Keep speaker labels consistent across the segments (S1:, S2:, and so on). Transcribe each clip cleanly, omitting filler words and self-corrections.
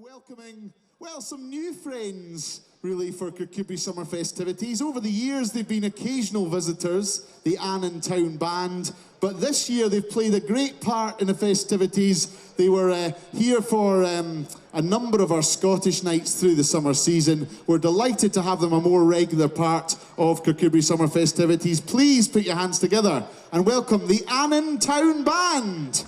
S1: welcoming, well, some new friends, really, for Kirkcudbright summer festivities. Over the years, they've been occasional visitors, the Annan Town Band, but this year they've played a great part in the festivities. They were here for a number of our Scottish nights through the summer season. We're delighted to have them a more regular part of Kirkcudbright summer festivities. Please put your hands together and welcome the Annan Town Band.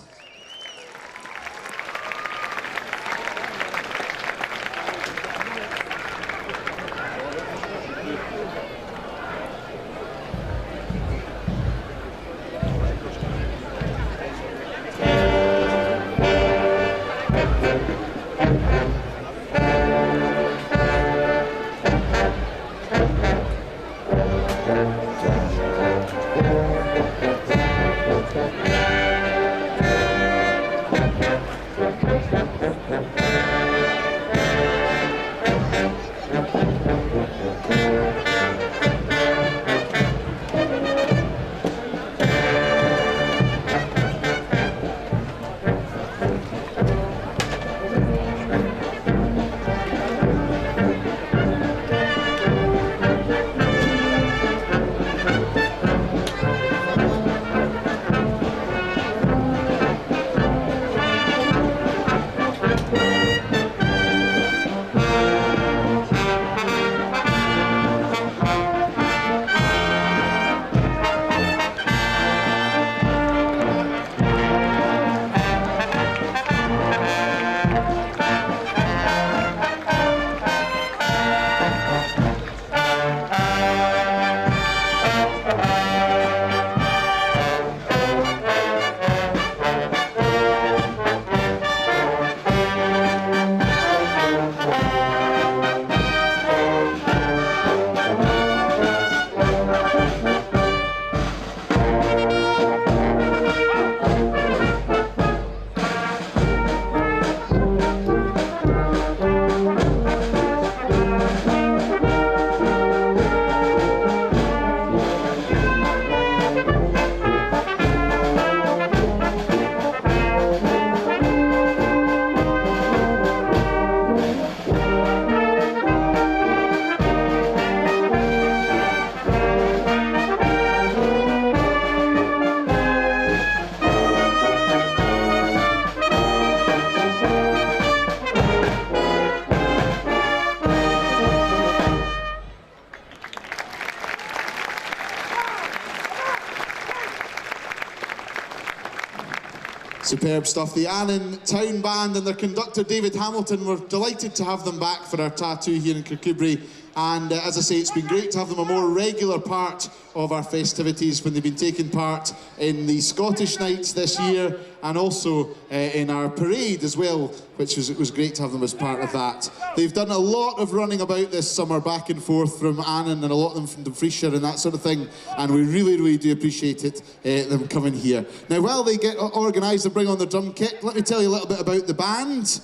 S1: Superb stuff. The Annan Town Band and their conductor David Hamilton, we're delighted to have them back for our tattoo here in Kirkcudbright. And as I say, it's been great to have them a more regular part of our festivities when they've been taking part in the Scottish nights this year and also in our parade as well, which it was great to have them as part of that. They've done a lot of running about this summer back and forth from Annan and a lot of them from Dumfriesshire and that sort of thing, and we really do appreciate it, them coming here. Now, while they get organised and bring on the drum kit, let me tell you a little bit about the band.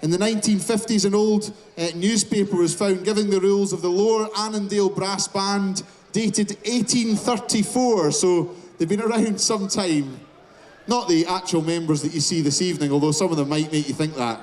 S1: In the 1950s, an old newspaper was found giving the rules of the Lower Annandale Brass Band, dated 1834, so they've been around some time. Not the actual members that you see this evening, although some of them might make you think that.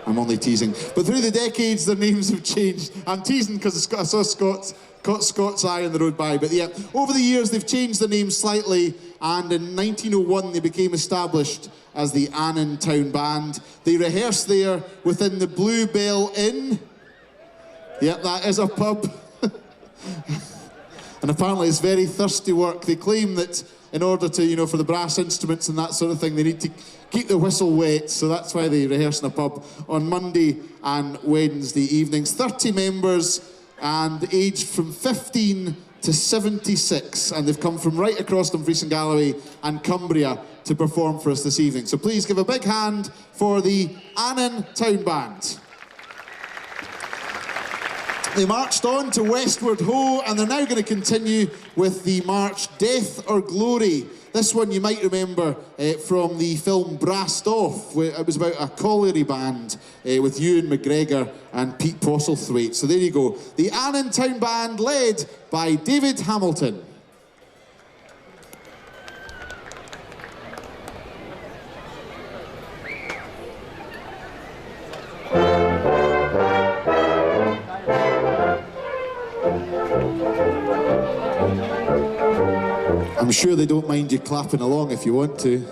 S1: I'm only teasing. But through the decades, their names have changed. I'm teasing because I saw Scott's eye on the road by. But yeah, over the years, they've changed the name slightly, and in 1901, they became established as the Annan Town Band. They rehearse there within the Blue Bell Inn. Yep, that is a pub. And apparently it's very thirsty work. They claim that in order to, for the brass instruments and that sort of thing, they need to keep the whistle wet, so that's why they rehearse in a pub on Monday and Wednesday evenings. 30 members and aged from 15 to 76, and they've come from right across Dumfries and Galloway and Cumbria to perform for us this evening. So please give a big hand for the Annan Town Band. They marched on to Westward Ho, and they're now going to continue with the march Death or Glory. This one you might remember from the film Brassed Off, where it was about a colliery band with Ewan McGregor and Pete Postlethwaite. So there you go. The Annan Town Band led by David Hamilton. I'm sure they don't mind you clapping along if you want to.